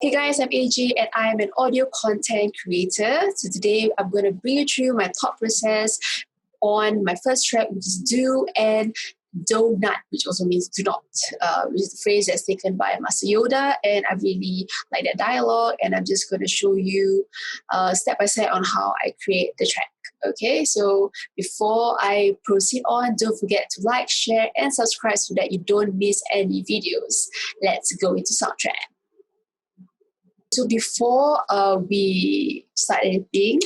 Hey guys, I'm AJ and I'm an audio content creator. So today I'm going to bring you through my thought process on my first track, which is Do and Do Not, which also means do not, which is the phrase that's taken by Master Yoda. And I really like that dialogue, and I'm just going to show you step by step on how I create the track. Okay, so before I proceed on, don't forget to like, share, and subscribe so that you don't miss any videos. Let's go into Soundtrap. So before we start anything,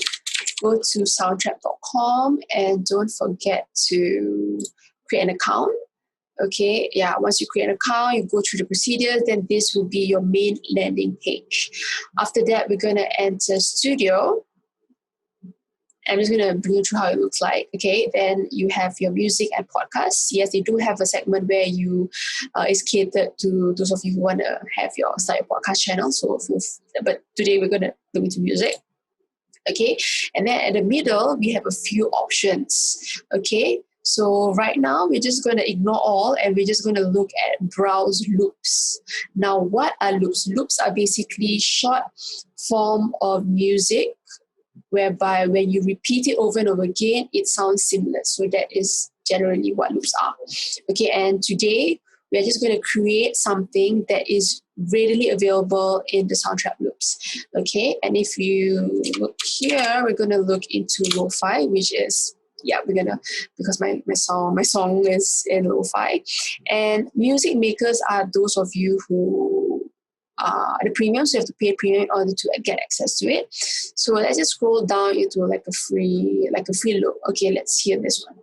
go to soundtrap.com and don't forget to create an account. Okay, yeah, once you create an account, you go through the procedures, then this will be your main landing page. After that, we're going to enter Studio. I'm just going to bring you through how it looks like. Okay, then you have your music and podcasts. Yes, they do have a segment where you is catered to those of you who want to have your start your podcast channel. But today we're going to look into music. Okay, and then at the middle we have a few options. Okay, so right now we're just going to ignore all and we're just going to look at browse loops. Now, what are loops? Loops are basically short form of music whereby when you repeat it over and over again, it sounds similar. So that is generally what loops are. Okay, and today we are just going to create something that is readily available in the Soundtrap loops. Okay, and if you look here, we're going to look into LOFI, which is we're gonna, because my song is in LOFI. And music makers are those of you who the premium, so you have to pay premium in order to get access to it. So let's just scroll down into like a free loop. Okay, let's hear this one.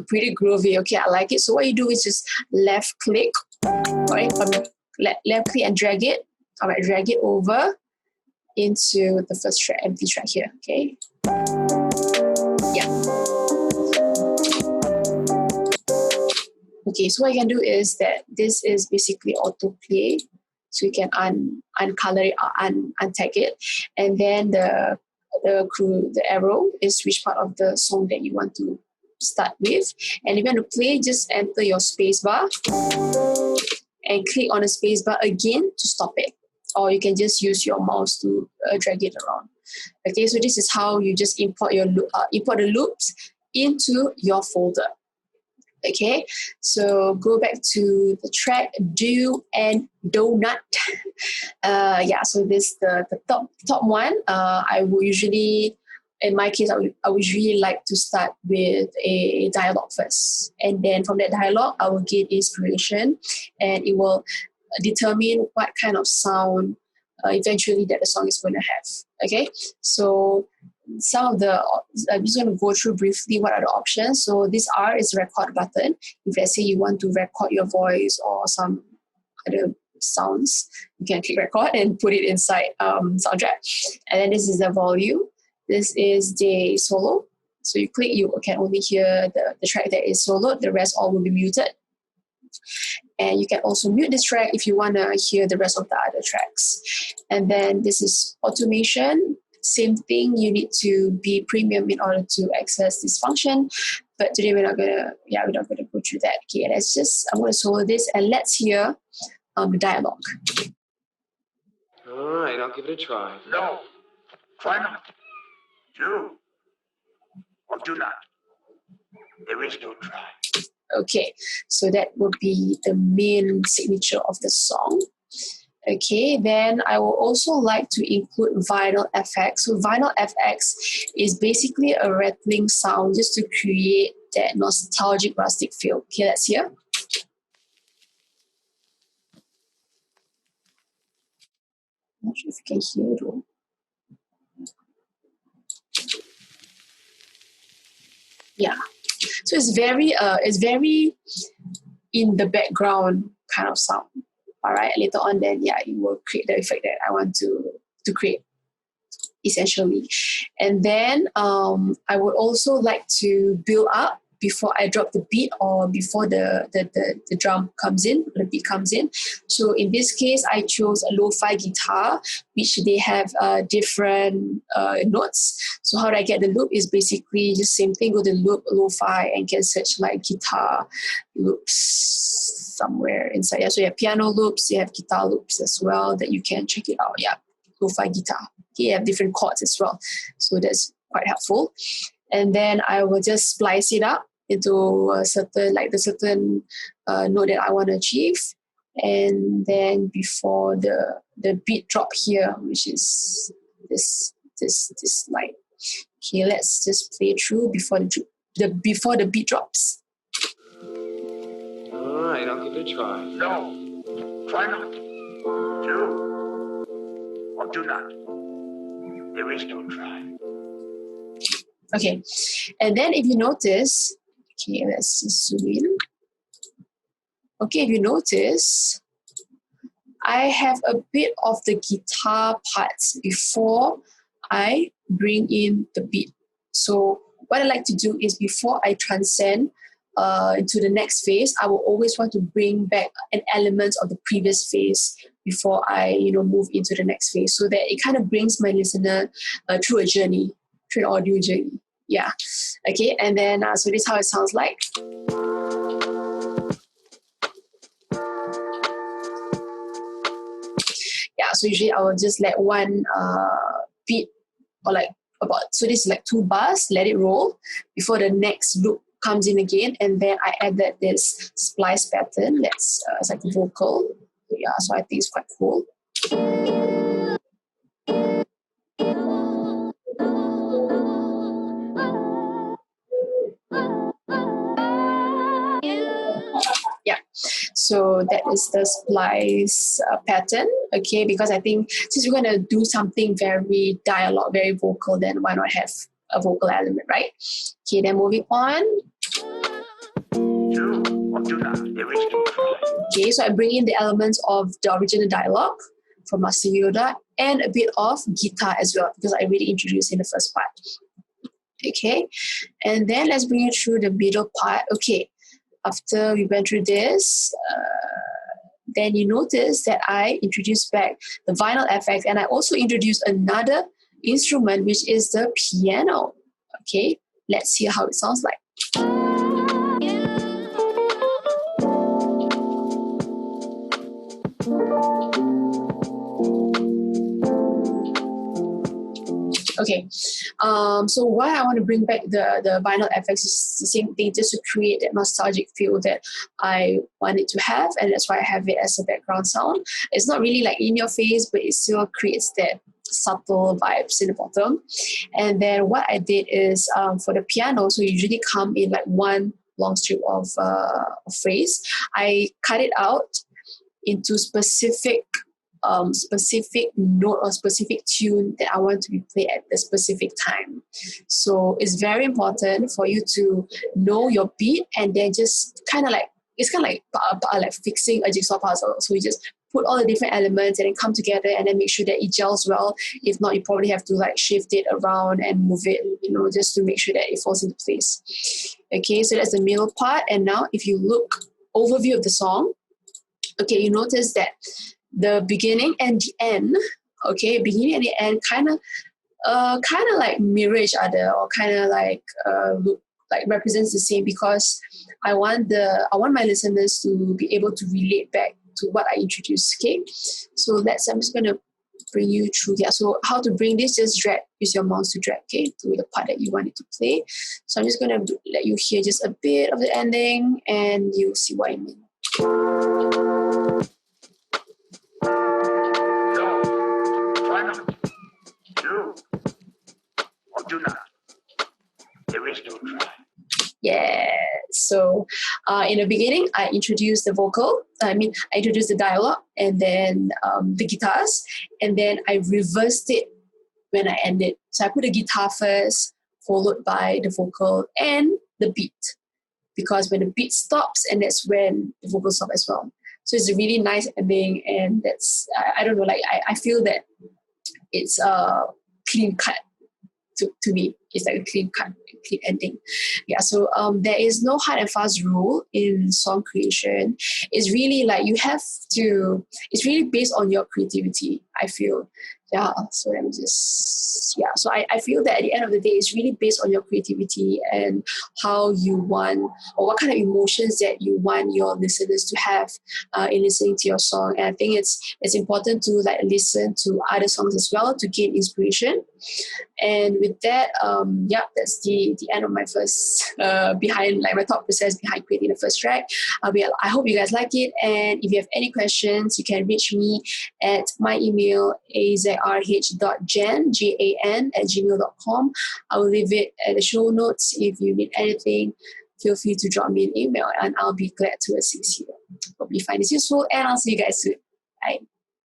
Pretty groovy. Okay, I like it. So what you do is just left click, alright, left click and drag it. Alright, drag it over into the first track, empty track here. Okay. Yeah. Okay, so what you can do is that this is basically autoplay. So you can uncolor it or untag it. And then the arrow is which part of the song that you want to start with. And if you want to play, just enter your spacebar and click on the spacebar again to stop it. Or you can just use your mouse to drag it around. Okay, so this is how you just import the loops into your folder. Okay, so go back to the track Do and Do Not. So this the top one. I will usually, in my case, I would usually like to start with a dialogue first, and then from that dialogue, I will get inspiration, and it will determine what kind of sound eventually that the song is going to have. Okay, so some of I'm just going to go through briefly what are the options. So this R is record button. If let's say you want to record your voice or some other sounds, you can click record and put it inside Soundtrap. And then this is the volume. This is the solo. So you click, you can only hear the track that is soloed. The rest all will be muted. And you can also mute this track if you want to hear the rest of the other tracks. And then this is automation. Same thing, you need to be premium in order to access this function. But today we're not gonna go through that. Okay, I'm gonna solo this and let's hear the dialogue. All right, I'll give it a try. No, try not. Do or do not. There is no try. Okay, so that would be the main signature of the song. Okay, then I will also like to include vinyl FX. So vinyl FX is basically a rattling sound just to create that nostalgic rustic feel. Okay, let's hear. I'm not sure if you can hear it though. Yeah, so it's very in the background kind of sound. All right, later on then, it will create the effect that I want to create, essentially. And then I would also like to build up before I drop the beat or before the drum comes in, the the beat comes in. So in this case, I chose a lo-fi guitar, which they have different notes. So how do I get the loop is basically just same thing, go to loop, lo-fi, and can search like guitar loops somewhere inside. Yeah, so you have piano loops, you have guitar loops as well that you can check it out. Yeah, lo-fi guitar. Okay, you have different chords as well. So that's quite helpful. And then I will just splice it up into a certain, like the certain note that I want to achieve. And then before the beat drop here, which is this line. Okay, let's just play through before before the beat drops. All right, I'll give it a try. No, try not. Do or do not. There is no try. Okay, and then if you notice, okay, let's just zoom in. Okay, if you notice, I have a bit of the guitar parts before I bring in the beat. So what I like to do is before I transcend into the next phase, I will always want to bring back an element of the previous phase before I move into the next phase, so that it kind of brings my listener through a journey, through an audio journey. Yeah. Okay, and then so this is how it sounds like. Yeah, so usually I will just let one beat, or like so this is like 2 bars, let it roll before the next loop comes in again, and then I added this splice pattern that's it's like a vocal. Yeah, so I think it's quite cool. Yeah, so that is the splice pattern, okay, because I think since we're going to do something very dialogue, very vocal, then why not have a vocal element, right? Okay, then moving on. Do or do not. There is no try. Okay, so I bring in the elements of the original dialogue from Master Yoda and a bit of guitar as well, because I really introduced in the first part. Okay, and then let's bring it through the middle part. Okay, after we went through this, then you notice that I introduced back the vinyl effect, and I also introduced another instrument, which is the piano. Okay, let's hear how it sounds like. Okay, so why I want to bring back the vinyl effects is the same thing, just to create that nostalgic feel that I wanted to have, and that's why I have it as a background sound. It's not really like in your face, but it still creates that subtle vibes in the bottom. And then what I did is for the piano, so usually come in like one long strip of phrase, I cut it out into specific note or specific tune that I want to be played at the specific time. So it's very important for you to know your beat, and then just kind of like, it's kind of like fixing a jigsaw puzzle. So you just put all the different elements and then come together and then make sure that it gels well. If not, you probably have to like shift it around and move it, just to make sure that it falls into place. Okay, so that's the middle part. And now if you look overview of the song, okay, you notice that the beginning and the end, okay, beginning and the end kind of like mirror each other, or kind of like look like represents the same, because I want my listeners to be able to relate back to what I introduced. Okay, so I'm just gonna bring you through. Yeah, so how to bring this? Just use your mouse to drag, okay, to the part that you want it to play. So I'm just gonna let you hear just a bit of the ending, and you'll see what I mean. Do or do not. There is no try. Yeah. So in the beginning, I introduced the vocal. I introduced the dialogue, and then the guitars, and then I reversed it when I ended. So I put the guitar first, followed by the vocal and the beat, because when the beat stops, and that's when the vocal stops as well. So it's a really nice ending, and that's I don't know, like I feel that it's clean cut. to me. It's like a clean cut, clean ending. Yeah, so there is no hard and fast rule in song creation. It's really like you have to, it's really based on your creativity, I feel. Yeah, so let me just, yeah, so I feel that at the end of the day, it's really based on your creativity and how you want, or what kind of emotions that you want your listeners to have in listening to your song. And I think it's important to like listen to other songs as well to gain inspiration. And with that, that's the end of my first behind, like my thought process behind creating the first track. I hope you guys like it, and if you have any questions, you can reach me at my email azrh.jan@gmail.com. I will leave it at the show notes. If you need anything, feel free to drop me an email, and I'll be glad to assist you. Hope you find this useful, and I'll see you guys soon. Bye.